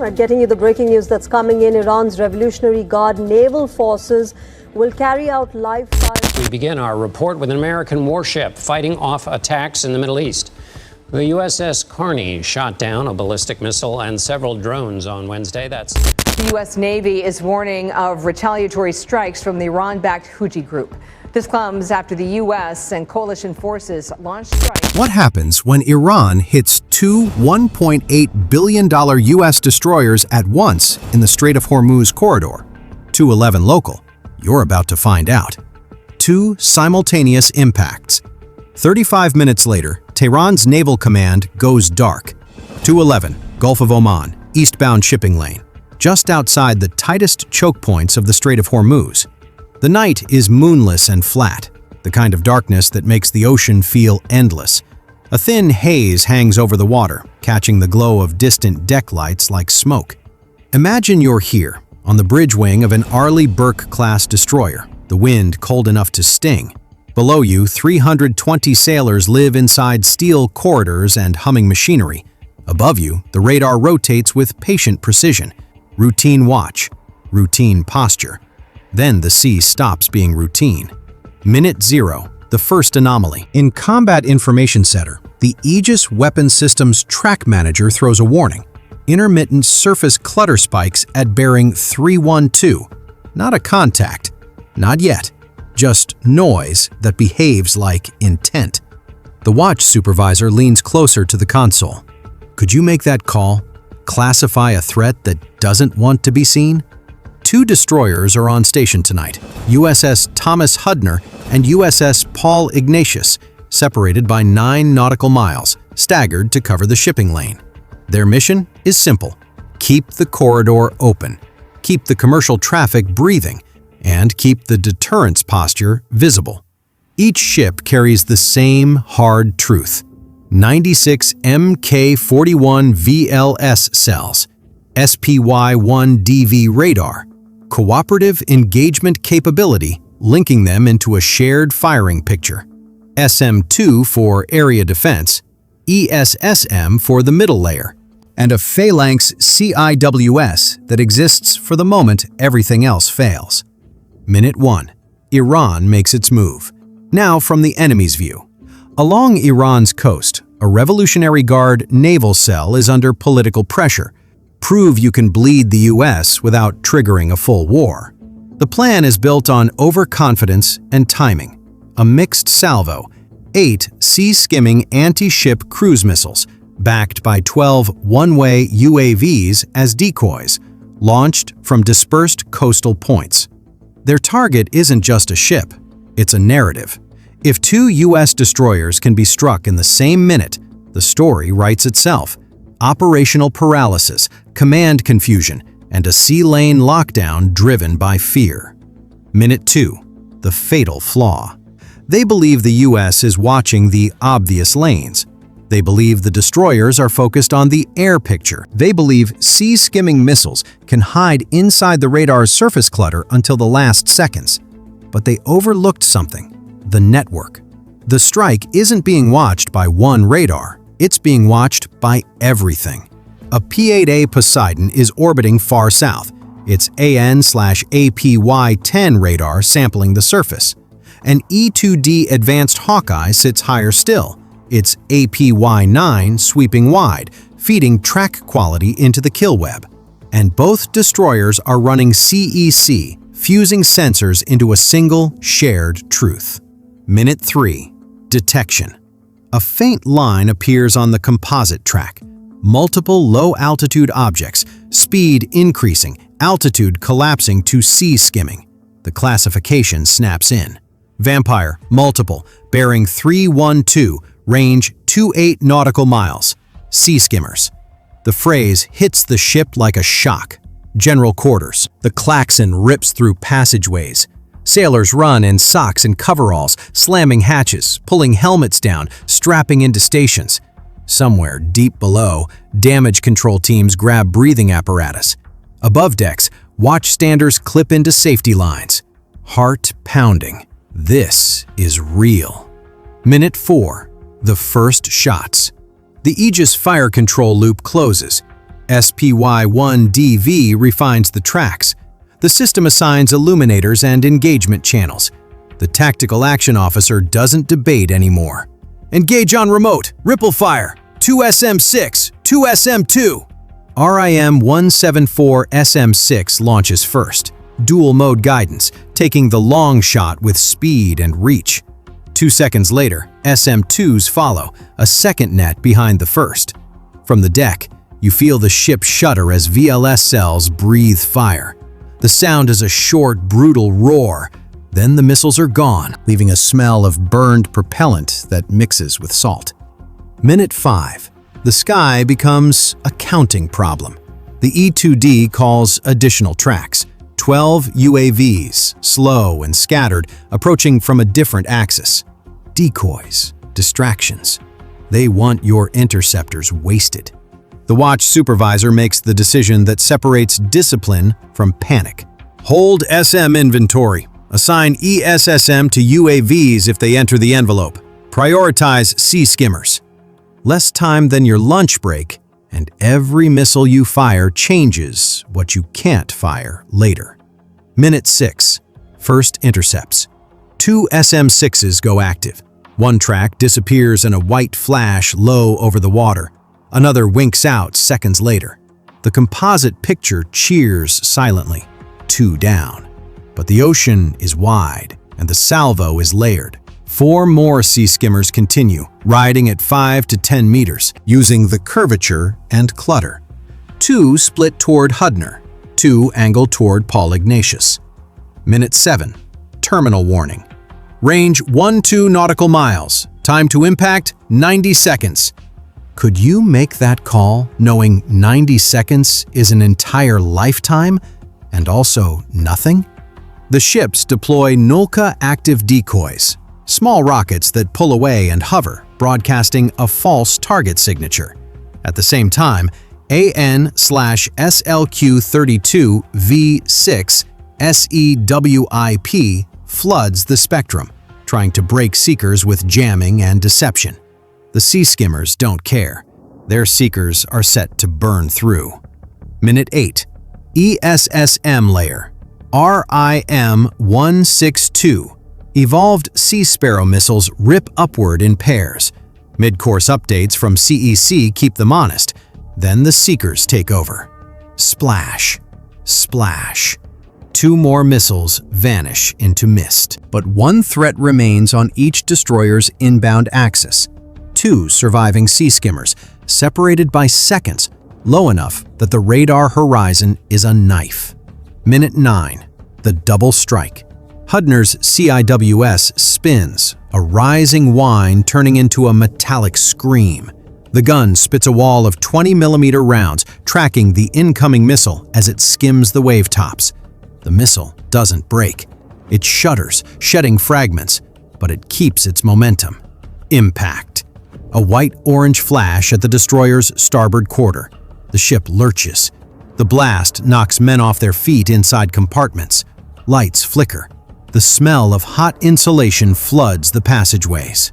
Right, getting you the breaking news that's coming in. Iran's Revolutionary Guard naval forces will carry out live fire. We begin our report with an American warship fighting off attacks in the Middle East. The USS Carney shot down a ballistic missile and several drones on Wednesday. The U.S. Navy is warning of retaliatory strikes from the Iran-backed Houthi group. This comes after the U.S. and coalition forces launched strikes. What happens when Iran hits two $1.8 billion U.S. destroyers at once in the Strait of Hormuz corridor? 211 local. You're about to find out. Two simultaneous impacts. 35 minutes later, Tehran's naval command goes dark. 211, Gulf of Oman, eastbound shipping lane, just outside the tightest choke points of the Strait of Hormuz. The night is moonless and flat, the kind of darkness that makes the ocean feel endless. A thin haze hangs over the water, catching the glow of distant deck lights like smoke. Imagine you're here, on the bridge wing of an Arleigh Burke-class destroyer, the wind cold enough to sting. Below you, 320 sailors live inside steel corridors and humming machinery. Above you, the radar rotates with patient precision. Routine watch, routine posture. Then the sea stops being routine. Minute 0, the first anomaly. In Combat Information Center, the Aegis Weapon Systems Track Manager throws a warning. Intermittent surface clutter spikes at bearing 312. Not a contact. Not yet. Just noise that behaves like intent. The watch supervisor leans closer to the console. Could you make that call? Classify a threat that doesn't want to be seen? Two destroyers are on station tonight, USS Thomas Hudner and USS Paul Ignatius, separated by 9 nautical miles, staggered to cover the shipping lane. Their mission is simple: keep the corridor open, keep the commercial traffic breathing, and keep the deterrence posture visible. Each ship carries the same hard truth: 96 Mk41 VLS cells, SPY-1DV radar, cooperative engagement capability linking them into a shared firing picture, SM-2 for area defense, ESSM for the middle layer, and a phalanx CIWS that exists for the moment everything else fails. Minute 1. Iran makes its move. Now from the enemy's view. Along Iran's coast, a Revolutionary Guard naval cell is under political pressure. Prove you can bleed the U.S. without triggering a full war. The plan is built on overconfidence and timing. A mixed salvo, 8 sea-skimming anti-ship cruise missiles, backed by 12 one-way UAVs as decoys, launched from dispersed coastal points. Their target isn't just a ship, it's a narrative. If 2 U.S. destroyers can be struck in the same minute, the story writes itself. Operational paralysis, command confusion, and a sea lane lockdown driven by fear. Minute 2. The fatal flaw. They believe the U.S. is watching the obvious lanes. They believe the destroyers are focused on the air picture. They believe sea-skimming missiles can hide inside the radar's surface clutter until the last seconds. But they overlooked something: the network. The strike isn't being watched by one radar. It's being watched by everything. A P-8A Poseidon is orbiting far south, its AN/APY-10 radar sampling the surface. An E-2D Advanced Hawkeye sits higher still, its APY-9 sweeping wide, feeding track quality into the kill web. And both destroyers are running CEC, fusing sensors into a single shared truth. Minute 3. Detection. A faint line appears on the composite track. Multiple low-altitude objects, speed increasing, altitude collapsing to sea skimming. The classification snaps in. Vampire, multiple, bearing 312, range 28 nautical miles. Sea skimmers. The phrase hits the ship like a shock. General quarters. The klaxon rips through passageways. Sailors run in socks and coveralls, slamming hatches, pulling helmets down, strapping into stations. Somewhere deep below, damage control teams grab breathing apparatus. Above decks, watchstanders clip into safety lines. Heart pounding. This is real. Minute 4. The first shots. The Aegis fire control loop closes. SPY-1DV refines the tracks. The system assigns illuminators and engagement channels. The tactical action officer doesn't debate anymore. Engage on remote. Ripple fire. 2SM6. 2SM2. RIM-174-SM6 launches first. Dual-mode guidance, taking the long shot with speed and reach. 2 seconds later, SM2s follow, a second net behind the first. From the deck, you feel the ship shudder as VLS cells breathe fire. The sound is a short, brutal roar. Then the missiles are gone, leaving a smell of burned propellant that mixes with salt. Minute 5. The sky becomes a counting problem. The E-2D calls additional tracks. 12 UAVs, slow and scattered, approaching from a different axis. Decoys, distractions. They want your interceptors wasted. The watch supervisor makes the decision that separates discipline from panic. Hold SM inventory. Assign ESSM to UAVs if they enter the envelope. Prioritize sea skimmers. Less time than your lunch break, and every missile you fire changes what you can't fire later. Minute 6. First intercepts. 2 SM6s go active. One track disappears in a white flash low over the water. Another winks out seconds later. The composite picture cheers silently. 2 down. But the ocean is wide, and the salvo is layered. 4 more sea skimmers continue, riding at 5 to 10 meters, using the curvature and clutter. 2 split toward Hudner. 2 angle toward Paul Ignatius. Minute 7. Terminal warning. Range 12 nautical miles. Time to impact 90 seconds. Could you make that call knowing 90 seconds is an entire lifetime and also nothing? The ships deploy Nulka active decoys, small rockets that pull away and hover, broadcasting a false target signature. At the same time, AN/SLQ-32V6 SEWIP floods the spectrum, trying to break seekers with jamming and deception. The sea skimmers don't care. Their seekers are set to burn through. Minute 8. ESSM layer. RIM-162. Evolved Sea Sparrow missiles rip upward in pairs. Mid-course updates from CEC keep them honest. Then the seekers take over. Splash. Splash. 2 more missiles vanish into mist. But one threat remains on each destroyer's inbound axis. 2 surviving sea skimmers, separated by seconds, low enough that the radar horizon is a knife. Minute 9. The double strike. Hudner's CIWS spins, a rising whine turning into a metallic scream. The gun spits a wall of 20mm rounds, tracking the incoming missile as it skims the wave tops. The missile doesn't break. It shudders, shedding fragments, but it keeps its momentum. Impact. A white-orange flash at the destroyer's starboard quarter. The ship lurches. The blast knocks men off their feet inside compartments. Lights flicker. The smell of hot insulation floods the passageways.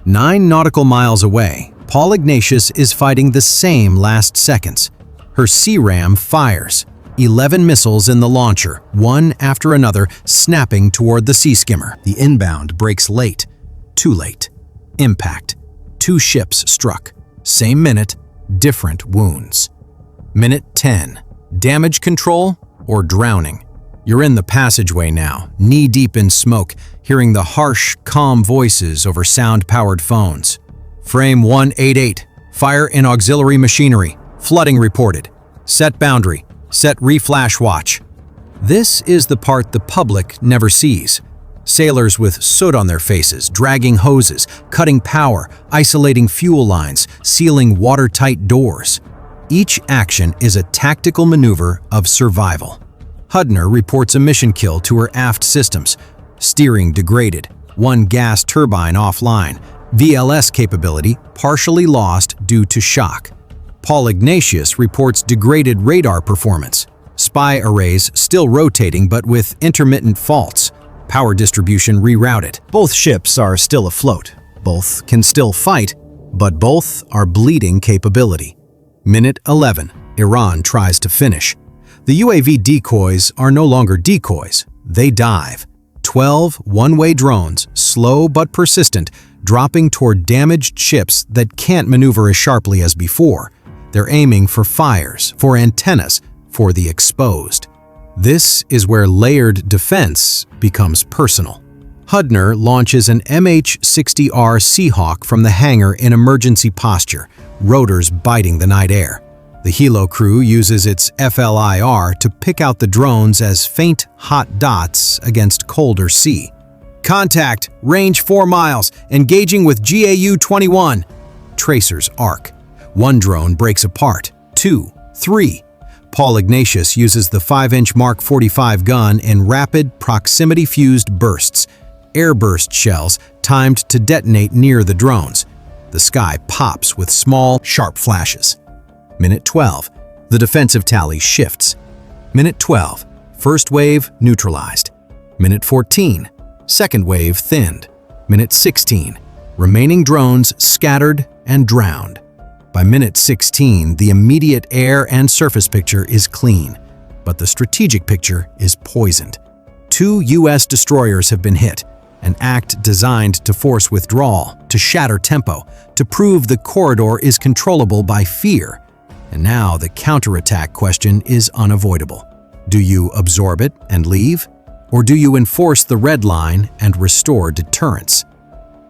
9 nautical miles away, Paul Ignatius is fighting the same last seconds. Her C-RAM fires. 11 missiles in the launcher, one after another, snapping toward the sea skimmer. The inbound breaks late. Too late. Impact. 2 ships struck. Same minute, different wounds. Minute 10. Damage control or drowning. You're in the passageway now, knee-deep in smoke, hearing the harsh, calm voices over sound-powered phones. Frame 188. Fire in auxiliary machinery. Flooding reported. Set boundary. Set reflash watch. This is the part the public never sees. Sailors with soot on their faces, dragging hoses, cutting power, isolating fuel lines, sealing watertight doors. Each action is a tactical maneuver of survival. Hudner reports a mission kill to her aft systems. Steering degraded, 1 gas turbine offline, VLS capability partially lost due to shock. Paul Ignatius reports degraded radar performance. Spy arrays still rotating but with intermittent faults. Power distribution rerouted. Both ships are still afloat. Both can still fight, but both are bleeding capability. Minute 11. Iran tries to finish. The UAV decoys are no longer decoys. They dive. 12 one-way drones, slow but persistent, dropping toward damaged ships that can't maneuver as sharply as before. They're aiming for fires, for antennas, for the exposed. This is where layered defense becomes personal. Hudner launches an MH-60R Seahawk from the hangar in emergency posture, rotors biting the night air. The helo crew uses its FLIR to pick out the drones as faint, hot dots against colder sea. Contact, range 4 miles, engaging with GAU-21. Tracers arc. One drone breaks apart. 2, 3. Paul Ignatius uses the 5-inch Mark 45 gun in rapid, proximity-fused bursts. Airburst shells timed to detonate near the drones. The sky pops with small, sharp flashes. Minute 12. The defensive tally shifts. Minute 12. First wave neutralized. Minute 14. Second wave thinned. Minute 16. Remaining drones scattered and drowned. By minute 16, the immediate air and surface picture is clean, but the strategic picture is poisoned. 2 U.S. destroyers have been hit, an act designed to force withdrawal, to shatter tempo, to prove the corridor is controllable by fear. And now the counterattack question is unavoidable. Do you absorb it and leave? Or do you enforce the red line and restore deterrence?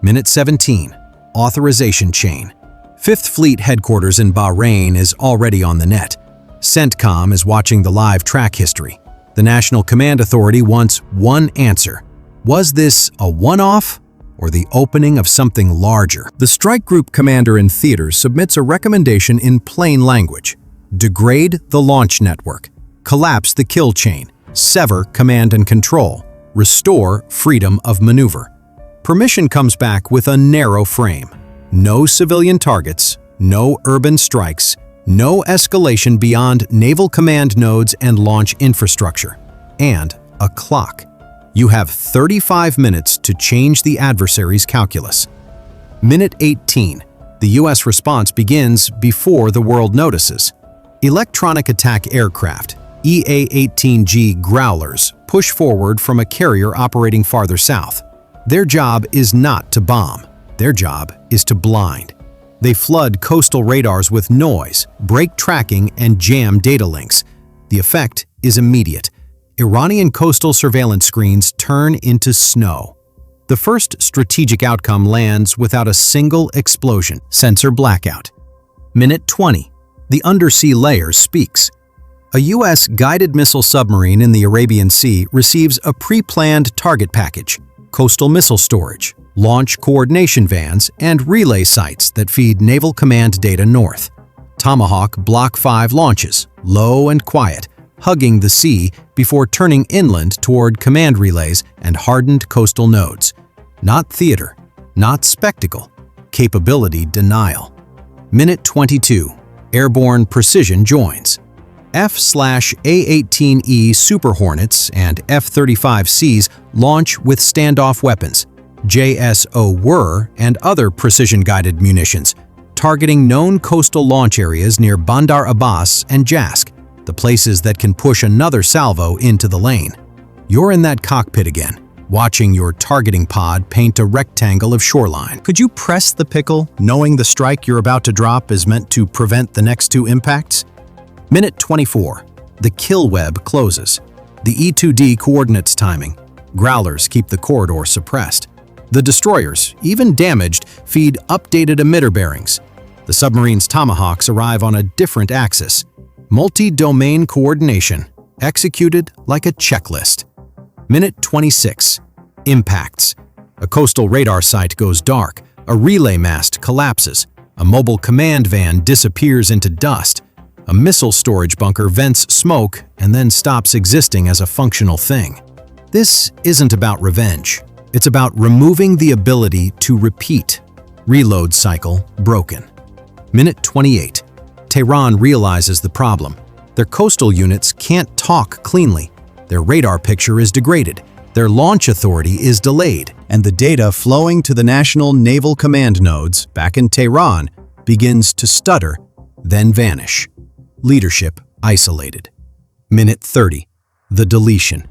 Minute 17. Authorization chain. 5th Fleet headquarters in Bahrain is already on the net. CENTCOM is watching the live track history. The National Command Authority wants one answer. Was this a one-off or the opening of something larger? The strike group commander in theaters submits a recommendation in plain language. Degrade the launch network. Collapse the kill chain. Sever command and control. Restore freedom of maneuver. Permission comes back with a narrow frame. No civilian targets, no urban strikes, no escalation beyond naval command nodes and launch infrastructure, and a clock. You have 35 minutes to change the adversary's calculus. Minute 18. The U.S. response begins before the world notices. Electronic attack aircraft, EA-18G Growlers, push forward from a carrier operating farther south. Their job is not to bomb. Their job is to blind. They flood coastal radars with noise, break tracking, and jam data links. The effect is immediate. Iranian coastal surveillance screens turn into snow. The first strategic outcome lands without a single explosion. Sensor blackout. Minute 20. The undersea layer speaks. A U.S. guided missile submarine in the Arabian Sea receives a pre-planned target package, coastal missile storage, launch coordination vans, and relay sites that feed Naval Command data north. Tomahawk Block 5 launches, low and quiet, hugging the sea before turning inland toward command relays and hardened coastal nodes. Not theater, not spectacle, capability denial. Minute 22. Airborne precision joins. F/A-18E Super Hornets and F-35Cs launch with standoff weapons, JSOW and other precision-guided munitions, targeting known coastal launch areas near Bandar Abbas and Jask, the places that can push another salvo into the lane. You're in that cockpit again, watching your targeting pod paint a rectangle of shoreline. Could you press the pickle, knowing the strike you're about to drop is meant to prevent the next 2 impacts? Minute 24. The kill web closes. The E-2D coordinates timing. Growlers keep the corridor suppressed. The destroyers, even damaged, feed updated emitter bearings. The submarine's Tomahawks arrive on a different axis. Multi-domain coordination, executed like a checklist. Minute 26. Impacts. A coastal radar site goes dark. A relay mast collapses. A mobile command van disappears into dust. A missile storage bunker vents smoke and then stops existing as a functional thing. This isn't about revenge. It's about removing the ability to repeat. Reload cycle broken. Minute 28. Tehran realizes the problem. Their coastal units can't talk cleanly. Their radar picture is degraded. Their launch authority is delayed. And the data flowing to the National Naval Command nodes back in Tehran begins to stutter, then vanish. Leadership isolated. Minute 30. The deletion.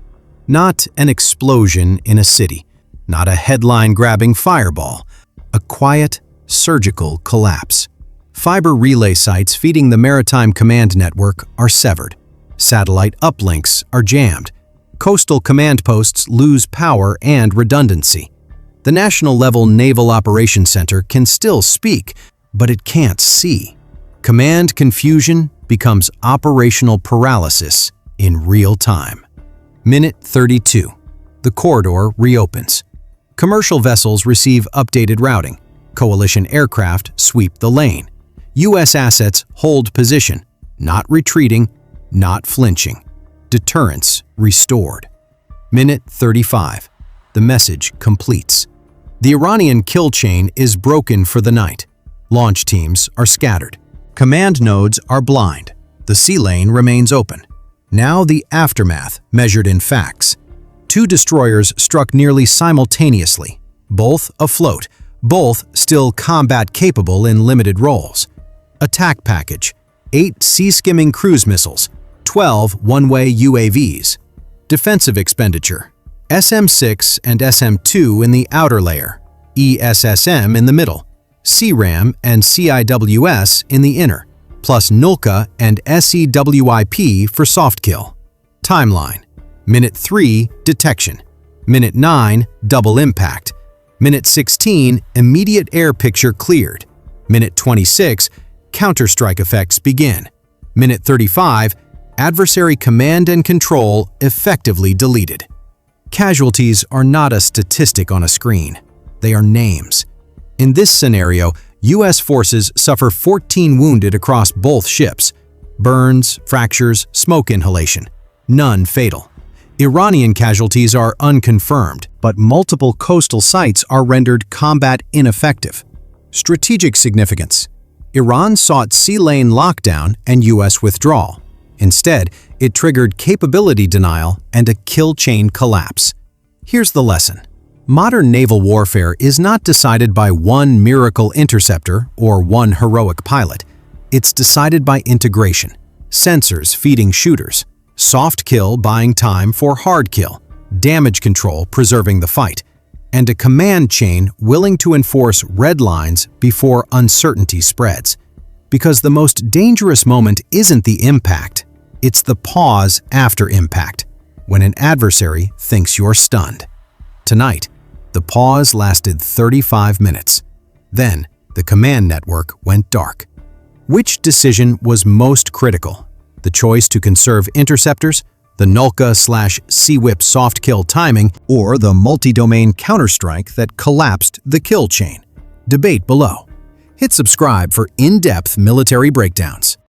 Not an explosion in a city, not a headline-grabbing fireball, a quiet, surgical collapse. Fiber relay sites feeding the Maritime command network are severed. Satellite uplinks are jammed. Coastal command posts lose power and redundancy. The national-level Naval Operations Center can still speak, but it can't see. Command confusion becomes operational paralysis in real time. Minute 32. The corridor reopens. Commercial vessels receive updated routing. Coalition aircraft sweep the lane. U.S. assets hold position, not retreating, not flinching. Deterrence restored. Minute 35. The message completes. The Iranian kill chain is broken for the night. Launch teams are scattered. Command nodes are blind. The sea lane remains open. Now the aftermath measured in facts. 2 destroyers struck nearly simultaneously, both afloat, both still combat-capable in limited roles. Attack package: 8 sea-skimming cruise missiles, 12 one-way UAVs. Defensive expenditure: SM-6 and SM-2 in the outer layer, ESSM in the middle, CRAM and CIWS in the inner, plus NULCA and SEWIP for soft kill. Timeline: Minute 3, detection. Minute 9, double impact. Minute 16, immediate air picture cleared. Minute 26, counterstrike effects begin. Minute 35, adversary command and control effectively deleted. Casualties are not a statistic on a screen. They are names. In this scenario, U.S. forces suffer 14 wounded across both ships. Burns, fractures, smoke inhalation. None fatal. Iranian casualties are unconfirmed, but multiple coastal sites are rendered combat ineffective. Strategic significance: Iran sought sea lane lockdown and U.S. withdrawal. Instead, it triggered capability denial and a kill chain collapse. Here's the lesson. Modern naval warfare is not decided by one miracle interceptor or one heroic pilot. It's decided by integration, sensors feeding shooters, soft kill buying time for hard kill, damage control preserving the fight, and a command chain willing to enforce red lines before uncertainty spreads. Because the most dangerous moment isn't the impact, it's the pause after impact, when an adversary thinks you're stunned. Tonight, the pause lasted 35 minutes. Then, the command network went dark. Which decision was most critical? The choice to conserve interceptors, the NULCA/CWIP soft kill timing, or the multi-domain counterstrike that collapsed the kill chain? Debate below. Hit subscribe for in-depth military breakdowns.